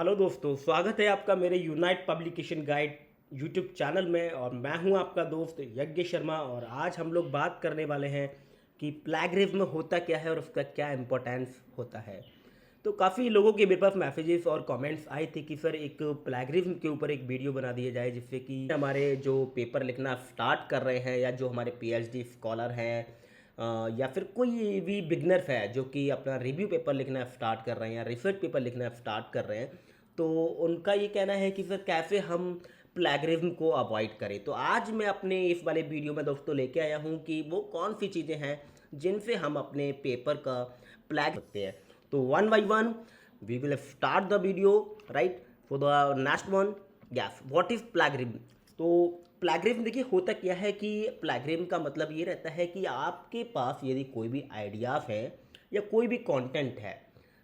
Hello दोस्तों, स्वागत है आपका मेरे unite publication guide YouTube channel में। और मैं हूं आपका दोस्त यज्ञ शर्मा। और आज हम लोग बात करने वाले हैं कि प्लैगरिज्म होता क्या है और उसका क्या इम्पोर्टेंस होता है। तो काफ़ी लोगों के मेरे पास मैसेजेस और कमेंट्स आए थे कि सर एक प्लैगरिज्म के ऊपर एक वीडियो बना दिया जाए, जिससे कि हमारे जो पेपर लिखना स्टार्ट कर रहे हैं या जो हमारे पीएचडी स्कॉलर हैं या फिर कोई भी बिगनर्स है जो कि अपना रिव्यू पेपर लिखना स्टार्ट कर रहे हैं या रिसर्च पेपर लिखना स्टार्ट कर रहे हैं, तो उनका ये कहना है कि सर कैसे हम प्लैगरिज्म को अवॉइड करें। तो आज मैं अपने इस वाले वीडियो में दोस्तों लेके आया हूँ कि वो कौन सी चीज़ें हैं जिनसे हम अपने पेपर का प्लैग सकते हैं। तो one by one we will start the video right for the next one. Yes, what is plagiarism. तो प्लैगरिज्म देखिए होता क्या है कि प्लैगरिज्म का मतलब ये रहता है कि आपके पास यदि कोई भी आइडियाज़ है या कोई भी कंटेंट है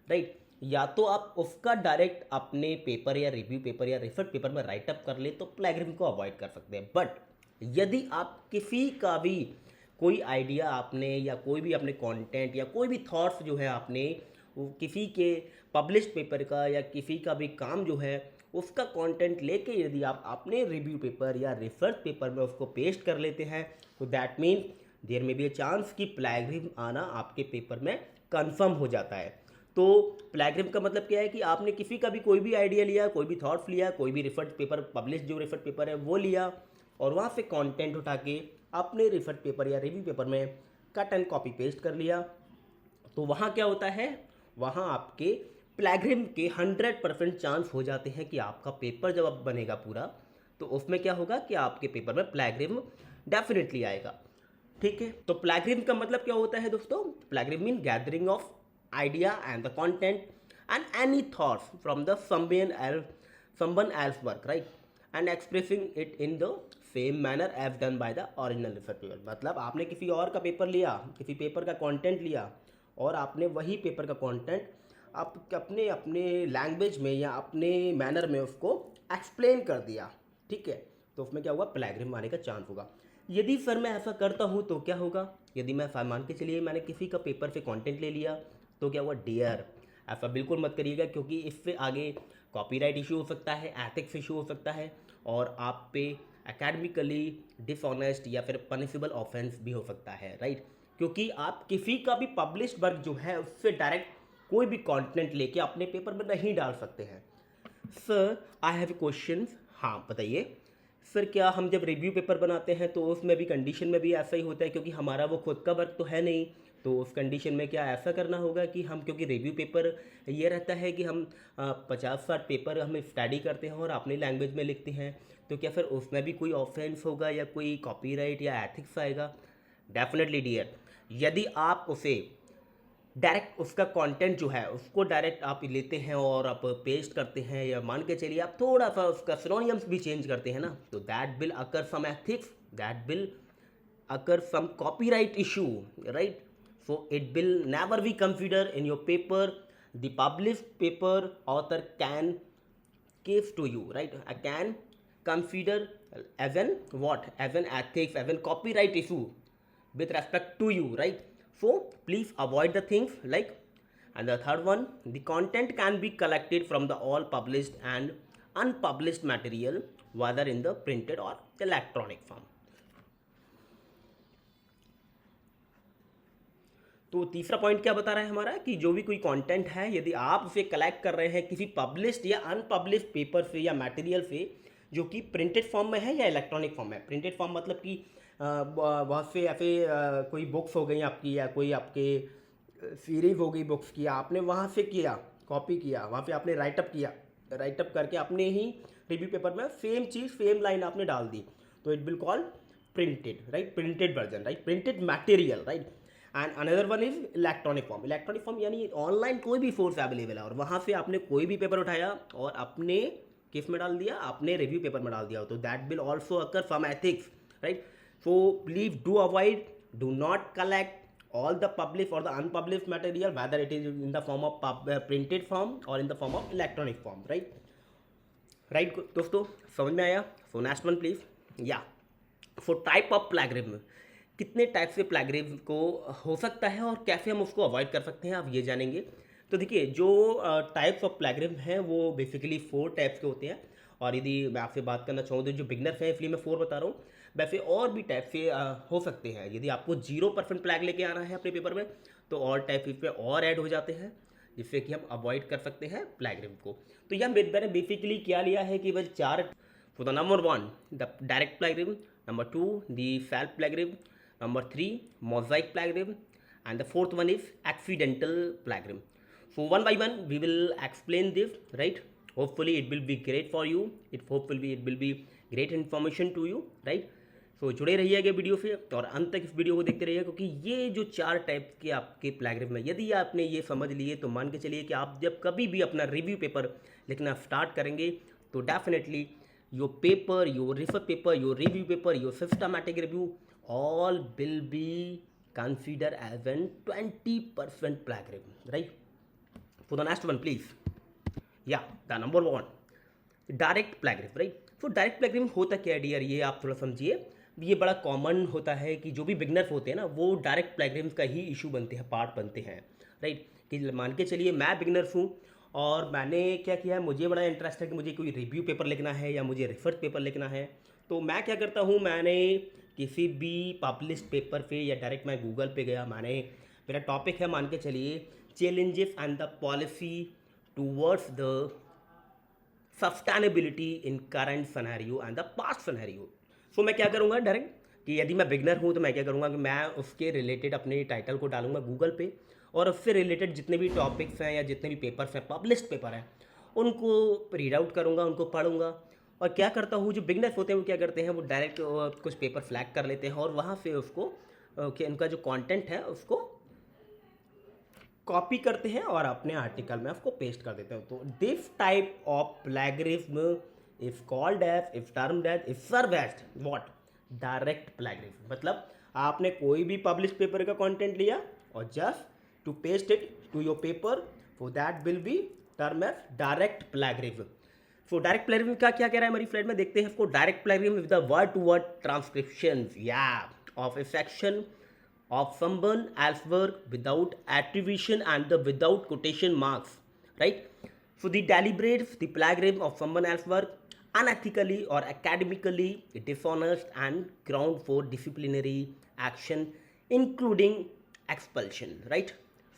राइट, या तो आप उसका डायरेक्ट अपने पेपर या रिव्यू पेपर या रिसर्च पेपर में राइट अप कर ले तो प्लैगरिज्म को अवॉइड कर सकते हैं। बट यदि आप किसी का भी कोई आइडिया आपने या कोई भी अपने कंटेंट या कोई भी थॉट्स जो है आपने वो किसी के पब्लिश पेपर का या किसी का भी काम जो है उसका कंटेंट लेके यदि आप अपने रिव्यू पेपर या रिसर्च पेपर में उसको पेस्ट कर लेते हैं, तो दैट मीन देयर में बी ए चांस कि प्लैगरिज्म आना आपके पेपर में कंफर्म हो जाता है। तो प्लैगरिज्म का मतलब क्या है कि आपने किसी का भी कोई भी आइडिया लिया, कोई भी थॉट्स लिया, कोई भी रिसर्च पेपर पब्लिश जो रिसर्च पेपर है वो लिया और वहाँ से कंटेंट उठा के अपने रिसर्च पेपर या रिव्यू पेपर में कट एंड कॉपी पेस्ट कर लिया। तो वहाँ क्या होता है, वहाँ आपके प्लैगरिज्म के 100% चांस हो जाते हैं कि आपका पेपर जब अब बनेगा पूरा तो उसमें क्या होगा कि आपके पेपर में प्लैगरिज्म डेफिनेटली आएगा। ठीक है, तो प्लैगरिज्म का मतलब क्या होता है दोस्तों। Plagiarism mean gathering of idea and the content and any thoughts from the someone else work right and expressing it in the same manner as done by the original research paper। मतलब आपने किसी और का paper लिया, किसी paper का content लिया और आपने वही पेपर का कंटेंट आप अपने अपने लैंग्वेज में या अपने मैनर में उसको एक्सप्लेन कर दिया। ठीक है, तो उसमें क्या होगा, प्लैगरिज्म आने का चांस होगा। यदि सर मैं ऐसा करता हूँ तो क्या होगा, यदि मैं मान के चलिए मैंने किसी का पेपर से कंटेंट ले लिया तो क्या हुआ, डियर ऐसा बिल्कुल मत करिएगा, क्योंकि इससे आगे कॉपीराइट इशू हो सकता है, एथिक्स इशू हो सकता है और आप पे एकेडमिकली डिसऑनेस्ट या फिर पनिशेबल ऑफेंस भी हो सकता है राइट। क्योंकि आप किसी का भी पब्लिश्ड वर्क जो है उससे डायरेक्ट कोई भी कंटेंट लेके अपने पेपर में नहीं डाल सकते हैं। Sir I have question. हाँ बताइए सर, क्या हम जब रिव्यू पेपर बनाते हैं तो उसमें भी कंडीशन में भी ऐसा ही होता है, क्योंकि हमारा वो खुद का वर्क तो है नहीं, तो उस कंडीशन में क्या ऐसा करना होगा कि हम, क्योंकि रिव्यू पेपर ये रहता है कि हम 50-60 पेपर हम स्टडी करते हैं और अपनी लैंग्वेज में लिखते हैं, तो क्या फिर उसमें भी कोई ऑफेंस होगा या कोई कॉपीराइट या एथिक्स आएगा। डेफिनेटली डियर, यदि आप उसे डायरेक्ट उसका कंटेंट जो है उसको डायरेक्ट आप लेते हैं और आप पेस्ट करते हैं, या मान के चलिए आप थोड़ा सा उसका सिनोनिम्स भी चेंज करते हैं ना, तो that will occur some ethics, that will occur some copyright issue right. So it will never be consider in your paper. The publish paper author can gives to you right, I can consider as an what, as an ethics, as an copyright issue with respect to you right. So please avoid the things like, and the third one, the content can be collected from the all published and unpublished material whether in the printed or electronic form। तो तीसरा point क्या बता रहा है हमारा, कि जो भी कोई कंटेंट है यदि आप उसे कलेक्ट कर रहे हैं किसी पब्लिश्ड या अनपब्लिश्ड पेपर से या मटेरियल से जो कि प्रिंटेड फॉर्म में है या इलेक्ट्रॉनिक फॉर्म में। प्रिंटेड फॉर्म मतलब कि बहुत से ऐसे कोई बुक्स हो गई आपकी, या कोई आपके सीरीज हो गई बुक्स की, आपने वहाँ से किया, कॉपी किया, वहाँ पे आपने राइटअप किया, राइटअप करके अपने ही रिव्यू पेपर में सेम चीज़ सेम लाइन आपने डाल दी, तो it will call printed right, printed version right, printed material right. And another one is electronic form. Electronic form यानी ऑनलाइन कोई भी सोर्स अवेलेबल है और वहाँ से आपने कोई भी पेपर उठाया और अपने किस में डाल दिया, अपने रिव्यू पेपर में डाल दिया, तो that will also occur some ethics right. So please do avoid, do not collect all the published or the unpublished material whether it is in the form of printed form or in the form of electronic form right दोस्तों, समझ में आया। So next one please. या for type of plagiarism, कितने type से plagiarism को हो सकता है और कैसे हम उसको अवॉइड कर सकते हैं आप ये जानेंगे। तो देखिए जो टाइप्स ऑफ प्लैगियरिज्म हैं वो बेसिकली 4 टाइप्स के होते हैं। और यदि मैं आपसे बात करना चाहूँ तो जो बिगनर्स हैं इसलिए मैं 4 बता रहा हूँ। वैसे और भी टाइप से हो सकते हैं। यदि आपको 0% प्लैग लेके आना है अपने पेपर में तो और टाइप इस पे और ऐड हो जाते हैं, जिससे कि हम अवॉइड कर सकते हैं प्लैगियरिज्म को। तो यह मैंने बेसिकली क्या लिया है कि बस 4 for the number 1 the direct plagiarism, number 2 the self plagiarism, number 3 mosaic plagiarism, and the fourth one is accidental plagiarism. So one by one we will explain this, right? Hopefully it will be great for you, hopefully it will be great information to you, right? सो जुड़े रहिएगा video से और अंत तक इस video को देखते रहिएगा, क्योंकि ये जो 4 टाइप के आपके प्लैगियरिज्म है यदि आपने ये समझ लिए तो मान के चलिए कि आप जब कभी भी अपना रिव्यू पेपर लिखना स्टार्ट करेंगे तो definitely your paper, your research paper, your review paper, your systematic review, all will be considered as an 20% plagiarism, right? For the next one, please. Yeah, the number 1, direct plagiarism, right? So direct plagiarism होता क्या है dear, ये आप थोड़ा समझिए। ये बड़ा common होता है कि जो भी बिगनर्स होते हैं ना वो डायरेक्ट प्लैगियरिज्म का ही इशू बनते हैं, पार्ट बनते हैं, राइट? कि मान के चलिए मैं बिगनर्स हूँ और मैंने क्या किया है, मुझे बड़ा इंटरेस्ट है कि मुझे कोई रिव्यू पेपर लिखना है या मुझे रिसर्च पेपर लिखना है। तो मैं क्या करता हूँ, मैंने किसी भी पब्लिश्ड पेपर पे या डायरेक्ट मैं गूगल पे गया, मेरा टॉपिक है मान के चलिए challenges and the policy towards the sustainability in current scenario and the past scenario. So मैं क्या करूँगा डायरेक्ट कि यदि मैं बिगनर हूँ तो मैं क्या करूँगा कि मैं उसके रिलेटेड अपने टाइटल को डालूंगा गूगल पे और उससे रिलेटेड जितने भी टॉपिक्स हैं या जितने भी पेपर्स हैं, पब्लिश्ड पेपर हैं, उनको रीड आउट करूँगा, उनको पढ़ूंगा। और क्या करता हूँ, जो बिगनर्स होते हैं वो क्या करते हैं, वो डायरेक्ट कुछ पेपर फ्लैग कर लेते हैं और वहाँ से उसको उनका जो कंटेंट है उसको कॉपी करते हैं और अपने आर्टिकल में उसको पेस्ट कर देते हैं। तो this type of plagiarism is called as, is termed as, is serve as what, direct plagiarism. मतलब आपने कोई भी पब्लिश पेपर का कंटेंट लिया और just to paste it to your paper, so that will be term as direct plagiarism. So direct plagiarism का क्या कह रहा है हमारी फ्रेंड में, देखते हैं इसको। Direct plagiarism is the word to word transcription या of a section of someone else's work without attribution and without quotation marks, right? So the deliberate, the plagiarism of someone else's work unethically or academically dishonest and ground for disciplinary action including expulsion, right?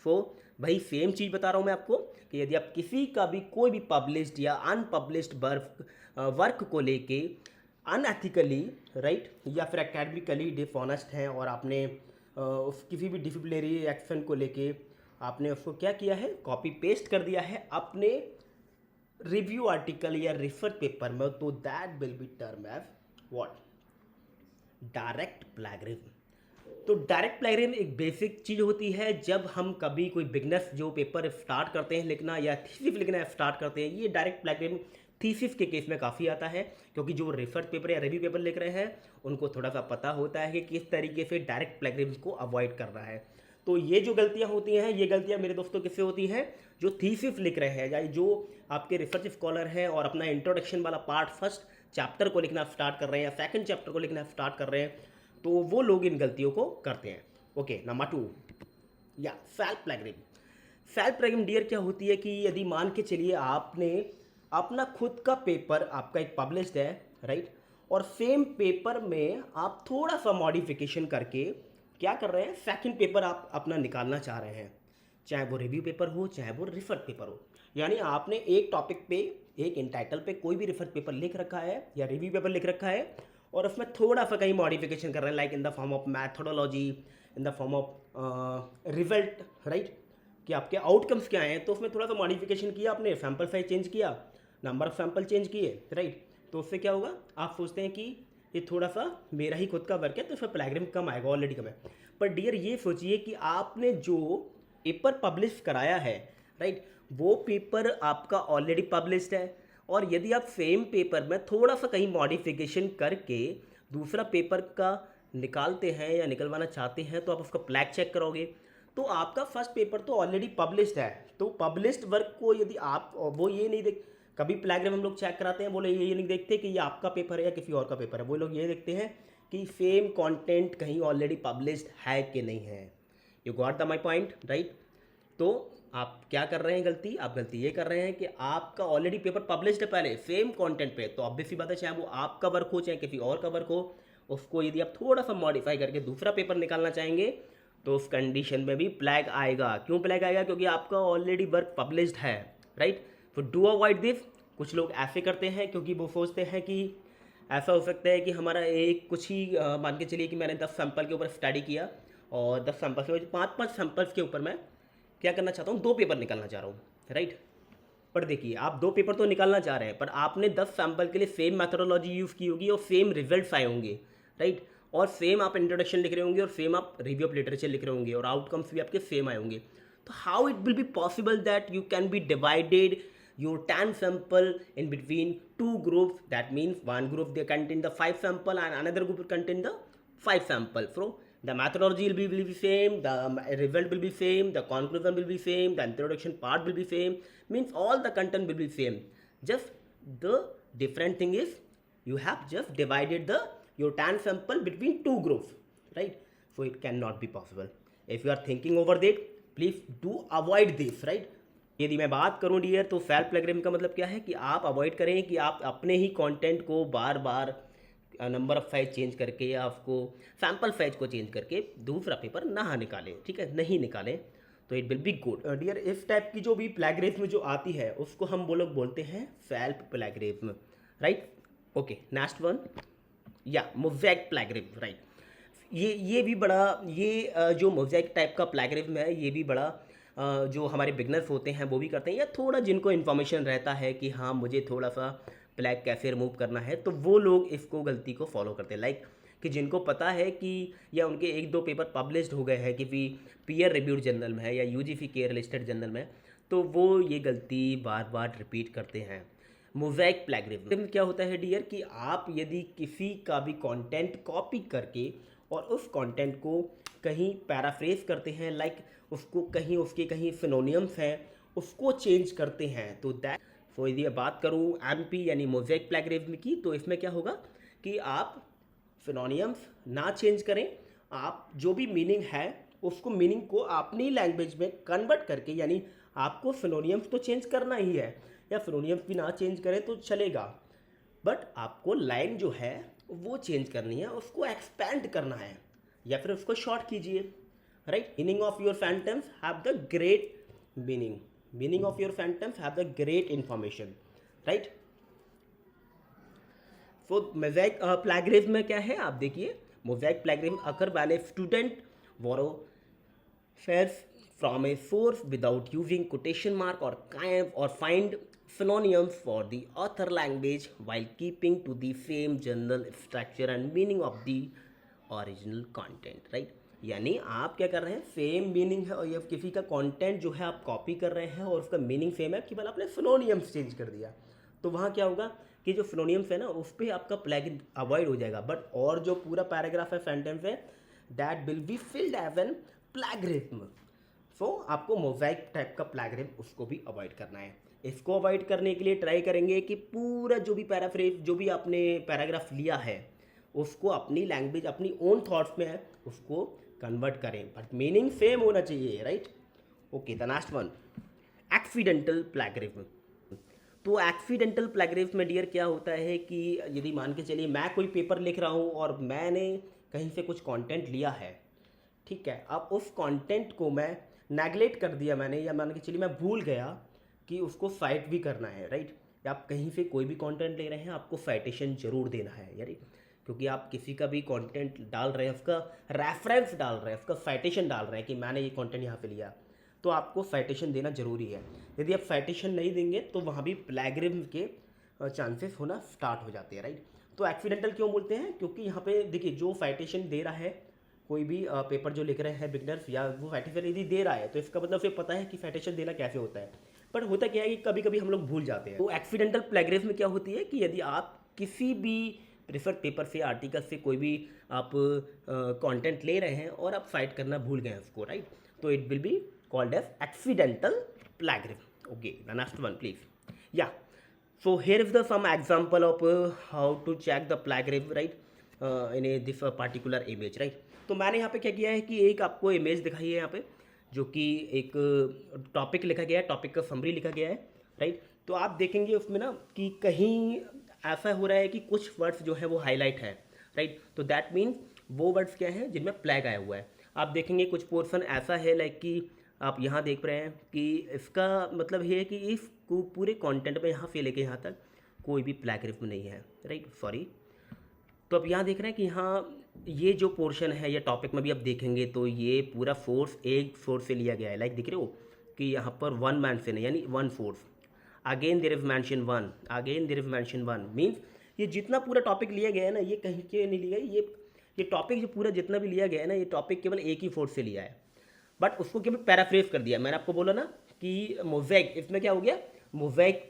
So भाई same चीज़ बता रहा हूँ मैं आपको कि यदि आप किसी का भी कोई भी पब्लिश्ड या अनपब्लिश्ड वर्क को लेके अनएथिकली, राइट, या फिर एकेडमिकली डिसऑनेस्ट हैं और आपने उस किसी भी डिसिप्लिनरी एक्शन को लेके आपने उसको क्या किया है, कॉपी पेस्ट कर दिया है अपने रिव्यू आर्टिकल या रिसर्च पेपर में, तो that will be term as what, direct plagiarism. तो डायरेक्ट प्लैगियरिज्म एक बेसिक चीज़ होती है जब हम कभी कोई बिगनर्स जो पेपर स्टार्ट करते हैं लिखना या थीसिस लिखना स्टार्ट करते हैं, ये डायरेक्ट प्लैगियरिज्म थीसिस के केस में काफ़ी आता है, क्योंकि जो रिसर्च पेपर या रिव्यू पेपर लिख रहे हैं उनको थोड़ा सा पता होता है कि किस तरीके से डायरेक्ट प्लैगियरिज्म को अवॉइड करना है। तो ये जो गलतियां होती हैं, ये गलतियां मेरे दोस्तों किससे होती हैं, जो थीसिस लिख रहे हैं या जो आपके रिसर्च स्कॉलर हैं और अपना इंट्रोडक्शन वाला पार्ट फर्स्ट चैप्टर को लिखना स्टार्ट कर रहे हैं या सेकंड चैप्टर को लिखना स्टार्ट कर रहे हैं, तो वो लोग इन गलतियों को करते हैं। ओके, नंबर 2 या self plagiarism. Self plagiarism dear क्या होती है कि यदि मान के चलिए आपने अपना खुद का पेपर आपका एक पब्लिश्ड है, राइट, और सेम पेपर में आप थोड़ा सा मॉडिफिकेशन करके क्या कर रहे हैं, सेकंड पेपर आप अपना निकालना चाह रहे हैं, चाहे वो रिव्यू पेपर हो चाहे वो रिसर्च पेपर हो। यानी आपने एक टॉपिक पे, एक इंटाइटल पे कोई भी रिसर्च पेपर लिख रखा है या रिव्यू पेपर लिख रखा है और उसमें थोड़ा सा कहीं मॉडिफिकेशन कर रहे हैं, like in the form of methodology, in the form of result, right, कि आपके आउटकम्स क्या हैं, तो उसमें थोड़ा सा मॉडिफिकेशन किया आपने, सैम्पल साइज चेंज किया, नंबर ऑफ सैंपल चेंज किए, राइट, तो उससे क्या होगा, आप सोचते हैं कि ये थोड़ा सा मेरा ही खुद का वर्क है तो इसमें प्लैगियरिज्म कम आएगा, ऑलरेडी कम है। पर डियर ये सोचिए कि आपने जो पेपर पब्लिश कराया है, राइट, वो पेपर आपका ऑलरेडी पब्लिश्ड है और यदि आप सेम पेपर में थोड़ा सा कहीं मॉडिफिकेशन करके दूसरा पेपर का निकालते हैं या निकलवाना चाहते हैं तो आप उसका प्लैग चेक करोगे तो आपका फर्स्ट पेपर तो ऑलरेडी पब्लिश्ड है। तो पब्लिश्ड वर्क को यदि आप वो ये नहीं देख, कभी प्लैगियरिज्म हम लोग चेक कराते हैं, बोले ये नहीं देखते कि ये आपका पेपर है या किसी और का पेपर है, वो लोग ये देखते हैं कि सेम कंटेंट कहीं ऑलरेडी पब्लिश्ड है कि नहीं है। You got the my point, right. तो आप क्या कर रहे हैं गलती, आप गलती ये कर रहे हैं कि आपका ऑलरेडी पेपर पब्लिश्ड है पहले सेम कंटेंट पे, तो ऑब्वियसली बात है चाहे वो आपका वर्क हो चाहे किसी और का वर्क हो, उसको यदि आप थोड़ा सा मॉडिफाई करके दूसरा पेपर निकालना चाहेंगे तो उस कंडीशन में भी फ्लैग आएगा। क्यों फ्लैग आएगा? क्योंकि आपका ऑलरेडी वर्क पब्लिश्ड है, राइट। तो डू अवॉइड दिस। कुछ लोग ऐसे करते हैं क्योंकि वो सोचते हैं कि ऐसा हो सकता है कि हमारा एक कुछ ही मान के चलिए कि मैंने 10 सैंपल के ऊपर स्टडी किया और 10 सैंपल से 5-5 सैंपल्स के ऊपर मैं क्या करना चाहता हूँ, 2 पेपर निकालना चाह रहा हूँ, राइट। पर देखिए आप 2 पेपर तो निकालना चाह रहे हैं, पर आपने 10 सैंपल के लिए सेम मैथडोलॉजी यूज़ की होगी और सेम रिजल्ट्स आए होंगे, राइट। और सेम आप इंट्रोडक्शन लिख रहे होंगे और सेम आप रिव्यू ऑफ लिटरेचर लिख रहे होंगे और आउटकम्स भी आपके सेम आए होंगे। तो how it will be possible that you can be divided your 10 sample in between 2 groups? That means one group they contain the 5 sample and another group contain the 5 sample. So the methodology will be same, the result will be same, the conclusion will be same, the introduction part will be same, means all the content will be same. Just the different thing is you have just divided the your 10 sample between 2 groups, right? So it cannot be possible. If you are thinking over that, please do avoid this, right? यदि मैं बात करूं dear, तो self plagiarism का मतलब क्या है कि आप अवॉइड करें कि आप अपने ही कंटेंट को बार बार नंबर ऑफ साइज चेंज करके या आपको सैम्पल साइज को चेंज करके दूसरा पेपर ना निकालें, ठीक है, नहीं निकालें, तो it will be good dear. इस टाइप की जो भी प्लेगरिज्म जो आती है उसको हम वो लोग बोलते हैं self plagiarism, right. Okay, next one, या मोज़ेक प्लेगरिज्म, राइट। ये भी बड़ा, ये जो मोज़ेक टाइप का प्लेगरिज्म है ये भी बड़ा जो हमारे बिगनर्स होते हैं वो भी करते हैं, या थोड़ा जिनको इन्फॉर्मेशन रहता है कि हाँ मुझे थोड़ा सा प्लैग कैसे रिमूव करना है, तो वो लोग इसको गलती को फॉलो करते हैं। लाइक कि जिनको पता है कि या उनके 1-2 पेपर पब्लिश्ड हो गए हैं कि पीयर रिव्यूड जर्नल में है या यूजीसी केयर लिस्टेड जर्नल में, तो वो ये गलती बार बार रिपीट करते हैं। मोज़ेक प्लेगरिज्म क्या होता है डियर कि आप यदि किसी का भी कंटेंट कॉपी करके और उस कंटेंट को कहीं पैराफ्रेज करते हैं, लाइक उसको कहीं उसके कहीं सिनोनिम्स हैं उसको चेंज करते हैं, तो दैट, सो यदि बात करूँ एमपी यानी मोज़ेक प्लेगरिज्म की, तो इसमें क्या होगा कि आप सिनोनिम्स ना चेंज करें, आप जो भी मीनिंग है उसको मीनिंग को अपनी लैंग्वेज में कन्वर्ट करके, यानी आपको सिनोनिम्स तो चेंज करना ही है, या सिनोनिम्स भी ना चेंज करें तो चलेगा, बट आपको लाइन जो है वो चेंज करनी है, उसको एक्सपेंड करना है या फिर उसको शॉर्ट कीजिए, right. Meaning of your sentence have the great meaning of your sentence have the great information, right. So mosaic plagiarism में क्या है आप देखिए, mosaic plagiarism occur when a student borrow shares from a source without using quotation mark or find synonyms for the author language while keeping to the same general structure and meaning of the original content, right। यानी आप क्या कर रहे हैं, same meaning है और या किसी का कंटेंट जो है आप कॉपी कर रहे हैं और उसका मीनिंग सेम है, केवल आपने सिनोनिम्स चेंज कर दिया, तो वहाँ क्या होगा कि जो सिनोनिम्स है ना उस पर आपका प्लैग अवॉइड हो जाएगा, बट और जो पूरा पैराग्राफ है सेंटेंस है that will be filled as an plagiarism. So आपको मोज़ेक टाइप का प्लेगरिज्म उसको भी अवॉइड करना है। इसको अवॉइड करने के लिए ट्राई करेंगे कि पूरा जो भी पैराफ्रेज जो भी आपने पैराग्राफ लिया है उसको अपनी लैंग्वेज अपनी ओन थॉट्स में है उसको कन्वर्ट करें, बट मीनिंग सेम होना चाहिए, right. Okay, the next one, accidental plagiarism. तो एक्सीडेंटल प्लेगरिज्म में डियर क्या होता है कि यदि मान के चलिए मैं कोई पेपर लिख रहा हूँ और मैंने कहीं से कुछ कंटेंट लिया है, ठीक है, अब उस कंटेंट को मैं नेगलेक्ट कर दिया मैंने, या मान के चलिए मैं भूल गया कि उसको साइट भी करना है, राइट। या आप कहीं से कोई भी कंटेंट ले रहे हैं आपको साइटेशन जरूर देना है यार, क्योंकि आप किसी का भी कंटेंट डाल रहे हैं उसका रेफरेंस डाल रहे हैं उसका साइटेशन डाल रहे हैं कि मैंने ये कंटेंट यहाँ पे लिया, तो आपको साइटेशन देना जरूरी है। यदि आप साइटेशन नहीं देंगे तो वहाँ भी प्लेगरिज्म के चांसेस होना स्टार्ट हो जाते हैं, राइट। तो एक्सीडेंटल क्यों बोलते हैं, क्योंकि यहाँ पे देखिए जो साइटेशन दे रहा है कोई भी पेपर जो लिख रहे हैं बिगनर्स, या वो साइटेशन यदि दे रहा है तो इसका मतलब फिर पता है कि साइटेशन देना कैसे होता है, पर होता क्या है कि कभी कभी हम लोग भूल जाते हैं। तो एक्सीडेंटल प्लेगरिज्म क्या होती है कि यदि आप किसी भी प्रेफर्ड पेपर से आर्टिकल से कोई भी आप कंटेंट ले रहे हैं और आप साइट करना भूल गए उसको, राइट, तो it will be called as accidental plagiarism. Okay, the next one please, या so here is the some example of how to check the plagiarism, right, in a this particular image, right। तो मैंने यहाँ पे क्या किया है कि एक आपको इमेज दिखाई है यहाँ पे जो कि एक टॉपिक लिखा गया है, टॉपिक का समरी लिखा गया है, राइट। तो आप देखेंगे उसमें ना कि कहीं ऐसा हो रहा है कि कुछ वर्ड्स जो है वो हाईलाइट है, राइट। तो दैट मीन्स वो वर्ड्स क्या हैं जिनमें फ्लैग आया हुआ है। आप देखेंगे कुछ पोर्शन ऐसा है लाइक कि आप यहाँ देख रहे हैं कि इसका मतलब ये है कि इस पूरे कंटेंट में यहाँ से लेके यहाँ तक कोई भी प्लैगरिज्म नहीं है, राइट, सॉरी। तो अब यहाँ देख रहे हैं कि यहाँ ये जो पोर्शन है या टॉपिक में भी आप देखेंगे तो ये पूरा फोर्स एक सोर्स से लिया गया है, लाइक दिख रहे हो कि यहाँ पर वन मेंशन है यानी one force, again there is mention one, again there is mention one, means ये जितना पूरा टॉपिक लिया गया है ना ये कहीं के नहीं लिया है, ये टॉपिक जो पूरा जितना भी लिया गया है ना ये टॉपिक केवल एक ही फोर्स से लिया है, बट उसको केवल पैराफ्रेज कर दिया। मैंने आपको बोला ना कि मोज़ेक, इसमें क्या हो गया, मोज़ेक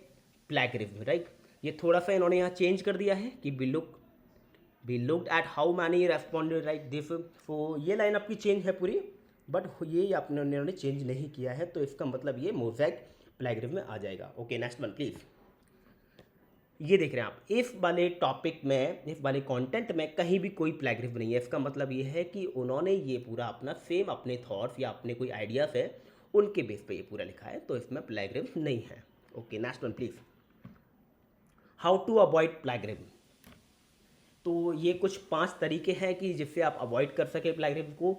प्लैगरिज्म, राइट। ये थोड़ा सा इन्होंने यहाँ चेंज कर दिया है कि B looked at how many responded right this. तो ये लाइन आपकी चेंज है पूरी, बट ये आपने इन्होंने चेंज नहीं किया है, तो इसका मतलब ये मोज़ेक प्लैगरिज्म में आ जाएगा। Okay, next one please. ये देख रहे हैं आप, इस वाले टॉपिक में, इस वाले कंटेंट में कहीं भी कोई प्लैगरिज्म नहीं है। इसका मतलब ये है कि उन्होंने ये पूरा अपना सेम अपने थॉट्स या अपने कोई आइडियाज़ है उनके बेस पे ये पूरा लिखा है, तो इसमें प्लैगरिज्म नहीं है। Okay, next one please. How to avoid plagiarism. तो ये कुछ 5 तरीके हैं कि जिससे आप अवॉइड कर सके प्लैगरिज्म को।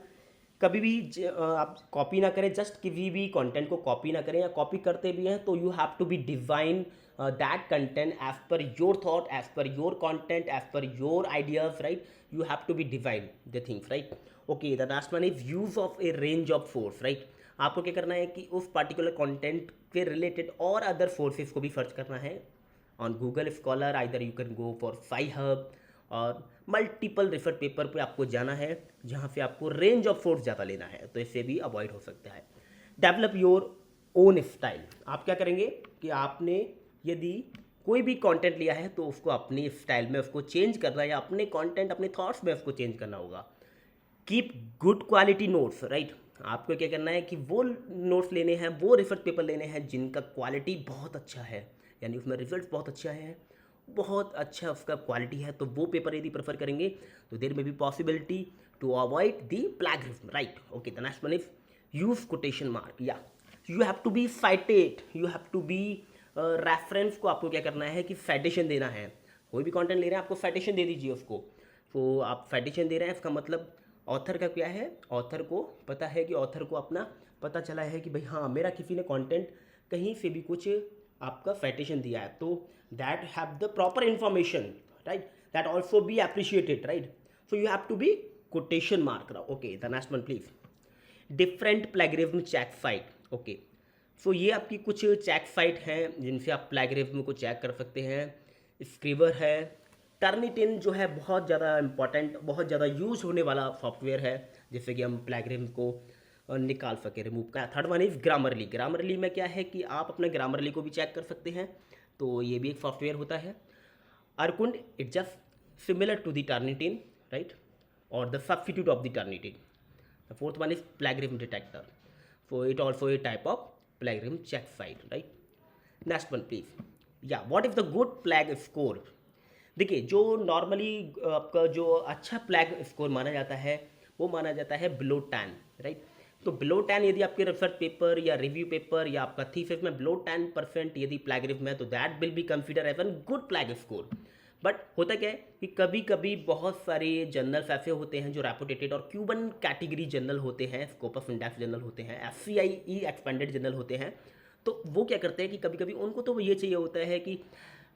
कभी भी आप कॉपी ना करें, जस्ट किसी भी कंटेंट को कॉपी ना करें, या कॉपी करते भी हैं तो you have to be design that content as per your thought, as per your content, as per your ideas, right. You have to be design the things, right. Okay, the last one is use of a range of source, right. आपको क्या करना है कि उस particular content के related और other sources को भी सर्च करना है on Google Scholar, either you can go for SciHub और मल्टीपल रेफर पेपर पे आपको जाना है जहाँ से आपको रेंज ऑफ सोर्स ज़्यादा लेना है, तो इससे भी अवॉइड हो सकता है। Develop your own style. आप क्या करेंगे कि आपने यदि कोई भी कंटेंट लिया है तो उसको अपनी स्टाइल में उसको चेंज करना, या अपने कंटेंट अपने थॉट्स में उसको चेंज करना होगा। Keep good quality notes, right. आपको क्या करना है कि वो नोट्स लेने हैं, वो रेफर पेपर लेने हैं जिनका क्वालिटी बहुत अच्छा है, यानी उसमें रिजल्ट बहुत अच्छा है, बहुत अच्छा उसका क्वालिटी है, तो वो पेपर यदि प्रेफर करेंगे तो देर में भी possibility to avoid the plagiarism, right. Okay, the next one is use quotation mark. या you have to be cited, you have to be reference को आपको क्या करना है कि साइटेशन देना है। कोई भी कंटेंट ले रहे हैं आपको साइटेशन दे दीजिए उसको। तो आप साइटेशन दे रहे हैं, इसका मतलब ऑथर का क्या है, ऑथर को पता है कि ऑथर को अपना पता चला है कि भाई हाँ मेरा किसी ने कंटेंट कहीं से भी कुछ आपका साइटेशन दिया है, तो that have the proper information, right, that also be appreciated, right. So you have to be quotation mark. Okay, the next one please. Different plagiarism check site. Okay, so ये आपकी कुछ चेक साइट हैं जिनसे आप plagiarism को check कर सकते हैं। स्क्रीवर है, टर्निटिन जो है बहुत ज़्यादा इंपॉर्टेंट, बहुत ज़्यादा यूज होने वाला सॉफ्टवेयर है जिससे कि हम प्लैगरिज्म को निकाल सके, रिमूव का। Third one is Grammarly. Grammarly में क्या है कि आप अपने ग्रामरली को भी चेक कर सकते हैं, तो ये भी एक सॉफ्टवेयर होता है। Urkund, it just similar to the Turnitin, right, और the substitute of the Turnitin. The fourth one is plagiarism detector, so it also a type of plagiarism check site, right. Next one please. या what is the good plag score. देखिए, जो normally आपका जो अच्छा प्लैग score माना जाता है वो माना जाता है बिलो 10, राइट। तो बिलो 10 यदि आपके रिसर्च पेपर या रिव्यू पेपर या आपका थीसिस में बिलो 10% यदि प्लैगरिज्म है तो that will be consider as an good plag score. But होता क्या है कि कभी कभी बहुत सारे जर्नल्स ऐसे होते हैं जो रेपुटेटेड और क्यूबन कैटेगरी जर्नल होते हैं, स्कोप ऑफ इंडेक्स जर्नल होते हैं, FCIE एक्सपेंडेड जर्नल होते हैं। तो वो क्या करते हैं कि कभी कभी उनको तो ये चाहिए होता है कि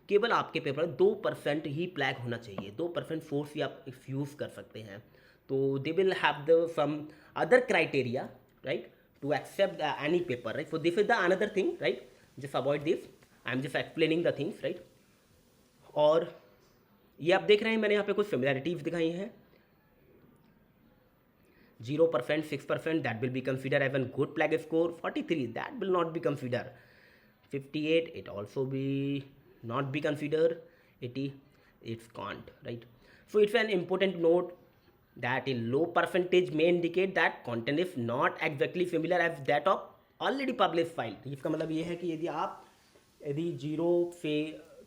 केवल आपके पेपर 2% ही प्लैग होना चाहिए, 2% फोर्स ही आप यूज़ कर सकते हैं। तो they will have the some other criteria, right, to accept any paper, right. So this is the another thing, right, just avoid this, I am just explaining the things, right. और ये आप देख रहे हैं मैंने यहाँ पे कुछ सिमिलैरिटीज दिखाई हैं। 0%, 6% that will be consider as an good plag score. 43 that will not be consider. 58 it also be not be considered. 80 it's can't, right. So it's an important note that a low percentage may indicate that content is not exactly similar as that of already published file। इसका मतलब ये है कि यदि 0 से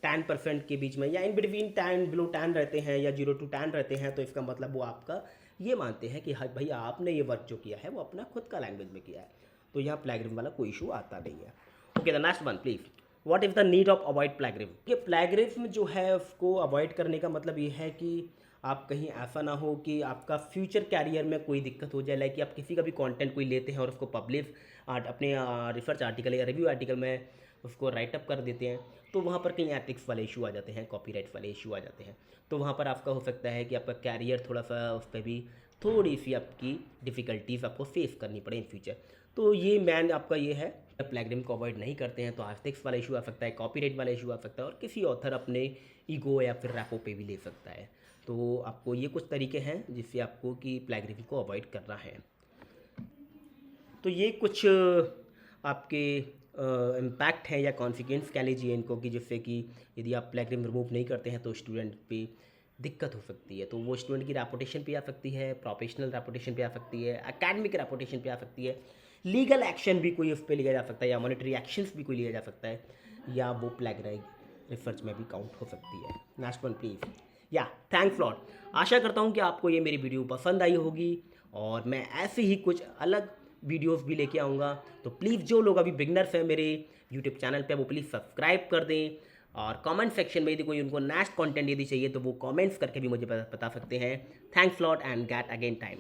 10% के बीच में या इन बिटवीन 10 बिलो 10 रहते हैं या 0 to 10 रहते हैं, तो इसका मतलब वो आपका ये मानते हैं कि हाँ भाई आपने ये वर्क जो किया है वो अपना खुद का लैंग्वेज में किया है। तो यहाँ प्लैगरिज्म वाला कोई इशू आता नहीं है। Okay, the next one please, what is the need of avoid plagiarism. ये प्लैगरिज्म जो है उसको अवॉइड करने का मतलब ये है कि आप कहीं ऐसा ना हो कि आपका फ्यूचर कैरियर में कोई दिक्कत हो जाए, लाइक कि आप किसी का भी कंटेंट कोई लेते हैं और उसको पब्लिश अपने रिसर्च आर्टिकल या रिव्यू आर्टिकल में उसको राइटअप कर देते हैं, तो वहाँ पर कहीं एथिक्स वाले इशू आ जाते हैं, कॉपीराइट वाले इशू आ जाते हैं। तो वहाँ पर आपका हो सकता है कि आपका कैरियर थोड़ा सा उस पर भी थोड़ी सी आपकी डिफ़िकल्टीज आपको फेस करनी पड़े इन फ्यूचर। तो ये मैन आपका ये है, प्लैगरिज्म को अवॉइड नहीं करते हैं तो एथिक्स वाला इशू आ सकता है, कॉपीराइट वाला इशू आ सकता है और किसी ऑथर अपने ईगो या फिर रैपो पे भी ले सकता है। तो आपको ये कुछ तरीके हैं जिससे आपको कि प्लैगरिज्म को अवॉइड करना है। तो ये कुछ आपके इम्पैक्ट हैं या कॉन्सिक्वेंस कह लीजिए इनको, कि जिससे कि यदि आप प्लैगरिज्म रिमूव नहीं करते हैं तो स्टूडेंट पे दिक्कत हो सकती है। तो वो स्टूडेंट की रेपुटेशन पे आ सकती है, प्रोफेशनल रेपुटेशन पे आ सकती है, एकेडमिक रेपुटेशन पे आ सकती है, लीगल एक्शन भी कोई उस पर लिया जा सकता है या मॉनेटरी एक्शंस भी कोई लिया जा सकता है, या वो प्लैगराइज रिसर्च में भी काउंट हो सकती है। Next one please. या थैंक्स लॉट। आशा करता हूँ कि आपको ये मेरी वीडियो पसंद आई होगी और मैं ऐसे ही कुछ अलग वीडियोस भी लेके आऊँगा। तो प्लीज़ जो लोग अभी बिगनर्स हैं मेरे यूट्यूब चैनल पे वो प्लीज़ सब्सक्राइब कर दें और कमेंट सेक्शन में यदि कोई उनको नेक्स्ट कंटेंट यदि चाहिए तो वो कमेंट्स करके भी मुझे बता सकते हैं। Thanks lot and get again time.